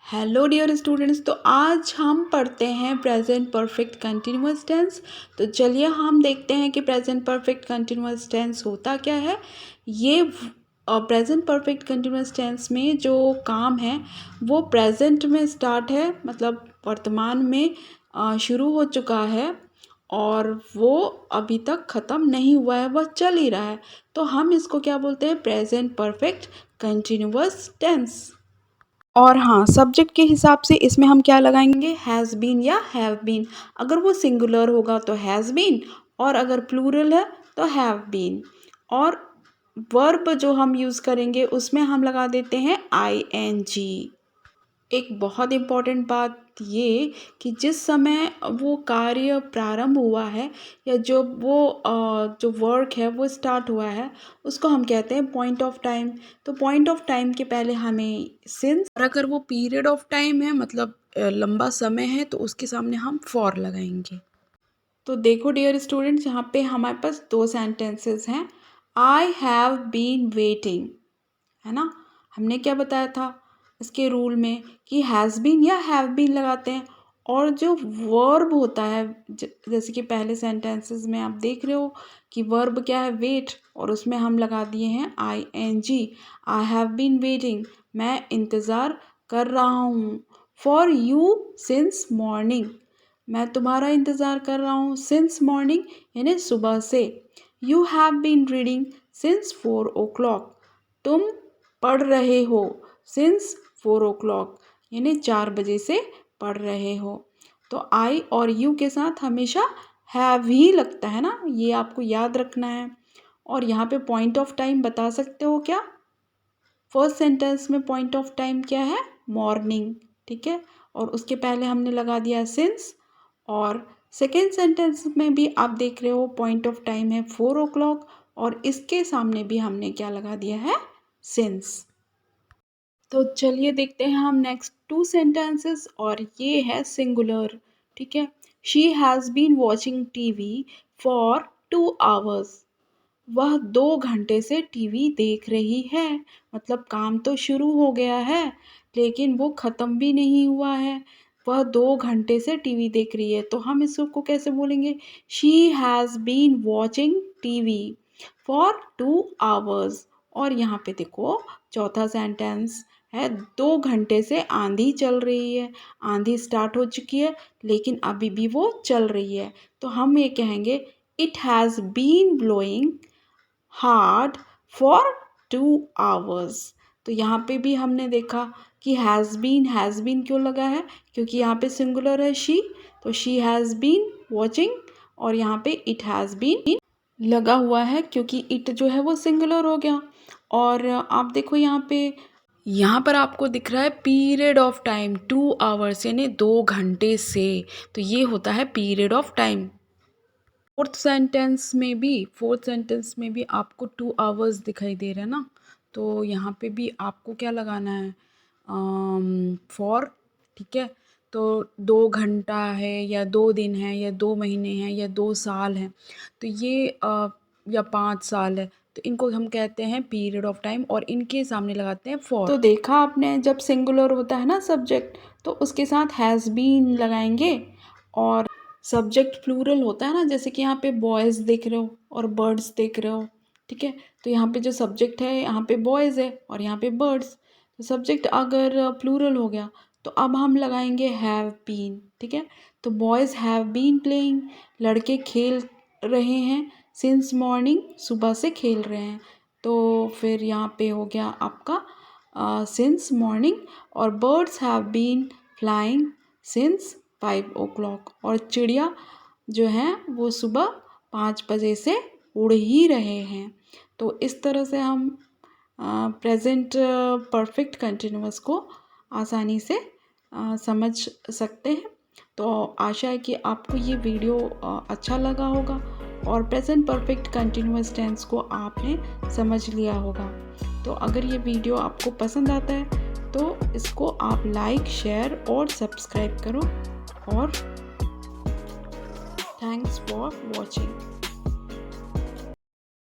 Hello dear students. तो आज हम पढ़ते हैं प्रेजेंट परफेक्ट कंटिन्यूअस टेंस। तो चलिए हम देखते हैं कि प्रेजेंट परफेक्ट कंटिन्यूअस टेंस होता क्या है। ये प्रेजेंट परफेक्ट कंटिन्यूअस टेंस में जो काम है वो प्रेजेंट में स्टार्ट है, मतलब वर्तमान में शुरू हो चुका है और वो अभी तक ख़त्म नहीं हुआ है, वह चल ही रहा है। तो हम इसको क्या बोलते हैं? Present perfect continuous tense. और हाँ, सब्जेक्ट के हिसाब से इसमें हम क्या लगाएंगे? हैज़ बीन या हैव बीन। अगर वो सिंगुलर होगा तो हैज़ बीन, और अगर प्लूरल है तो हैव बीन। और वर्ब जो हम यूज़ करेंगे उसमें हम लगा देते हैं ing। एक बहुत इम्पॉर्टेंट बात ये कि जिस समय वो कार्य प्रारंभ हुआ है या जो वर्क है वो स्टार्ट हुआ है उसको हम कहते हैं पॉइंट ऑफ टाइम। तो पॉइंट ऑफ टाइम के पहले हमें सिंस, और अगर वो पीरियड ऑफ टाइम है मतलब लंबा समय है तो उसके सामने हम फॉर लगाएंगे। तो देखो डियर स्टूडेंट्स, यहाँ पे हमारे पास दो सेंटेंसेस हैं। आई हैव बीन वेटिंग, है ना। हमने क्या बताया था इसके रूल में कि हैज़ बीन या हैव बीन लगाते हैं। और जो वर्ब होता है जैसे कि पहले सेंटेंसेस में आप देख रहे हो कि वर्ब क्या है? वेट, और उसमें हम लगा दिए हैं ing। I have been waiting, मैं इंतज़ार कर रहा हूँ। फॉर यू सिंस मॉर्निंग, मैं तुम्हारा इंतज़ार कर रहा हूँ सिंस मॉर्निंग यानी सुबह से। You have been reading since 4 o'clock, तुम पढ़ रहे हो सिंस 4 o'clock यानी 4 बजे से पढ़ रहे हो। तो आई और यू के साथ हमेशा हैव ही लगता है ना, ये आपको याद रखना है। और यहाँ पे पॉइंट ऑफ टाइम बता सकते हो क्या? फर्स्ट सेंटेंस में पॉइंट ऑफ टाइम क्या है? मॉर्निंग, ठीक है। और उसके पहले हमने लगा दिया सिंस। और सेकेंड सेंटेंस में भी आप देख रहे हो पॉइंट ऑफ टाइम है 4 o'clock, और इसके सामने भी हमने क्या लगा दिया है? सिंस। तो चलिए देखते हैं हम नेक्स्ट 2 सेंटेंसेस, और ये है सिंगुलर, ठीक है। She has been watching TV for 2 hours, वह 2 घंटे से टीवी देख रही है। मतलब काम तो शुरू हो गया है लेकिन वो ख़त्म भी नहीं हुआ है। वह 2 घंटे से टीवी देख रही है, तो हम इसको कैसे बोलेंगे? She has been watching TV for 2 hours। और यहाँ पे देखो चौथा सेंटेंस है 2 घंटे से आंधी चल रही है। आंधी स्टार्ट हो चुकी है लेकिन अभी भी वो चल रही है, तो हम ये कहेंगे it has been blowing hard for 2 hours। तो यहाँ पे भी हमने देखा कि हैज़ बीन क्यों लगा है? क्योंकि यहाँ पे सिंगुलर है शी, तो शी हैज़ बीन वॉचिंग, और यहाँ पे इट हैज़ बीन लगा हुआ है क्योंकि इट जो है वो सिंगुलर हो गया। और आप देखो यहाँ पर आपको दिख रहा है पीरियड ऑफ टाइम 2 hours यानी 2 घंटे से, तो ये होता है period of time. Fourth sentence में भी आपको 2 hours दिखाई दे रहा है ना, तो यहाँ पे भी आपको क्या लगाना है? फॉर, ठीक है। तो 2 घंटा है या 2 दिन है या 2 महीने हैं या 2 साल हैं, तो ये या 5 साल है, तो इनको हम कहते हैं पीरियड ऑफ टाइम, और इनके सामने लगाते हैं फॉर। तो देखा आपने, जब सिंगुलर होता है ना सब्जेक्ट तो उसके साथ हैज़ बीन लगाएंगे, और सब्जेक्ट प्लूरल होता है ना, जैसे कि यहाँ पे बॉयज़ देख रहे हो और बर्ड्स देख रहे हो, ठीक है। तो यहाँ पे जो सब्जेक्ट है यहाँ पे बॉयज़ है और यहाँ पे बर्ड्स। तो सब्जेक्ट अगर प्लूरल हो गया तो अब हम लगाएंगे हैव बीन, ठीक है। तो बॉयज़ हैव बीन प्लेइंग, लड़के खेल रहे हैं सिंस मॉर्निंग, सुबह से खेल रहे हैं। तो फिर यहाँ पे हो गया आपका सिंस मॉर्निंग। और birds have been flying since 5 o'clock, और चिड़िया जो हैं वो सुबह 5 बजे से उड़ ही रहे हैं। तो इस तरह से हम प्रेजेंट परफेक्ट कंटिन्यूअस को आसानी से समझ सकते हैं। तो आशा है कि आपको ये वीडियो अच्छा लगा होगा और प्रेजेंट परफेक्ट कंटिन्यूअस टेंस को आपने समझ लिया होगा। तो अगर ये वीडियो आपको पसंद आता है तो इसको आप लाइक, शेयर और सब्सक्राइब करो। और थैंक्स फॉर वॉचिंग।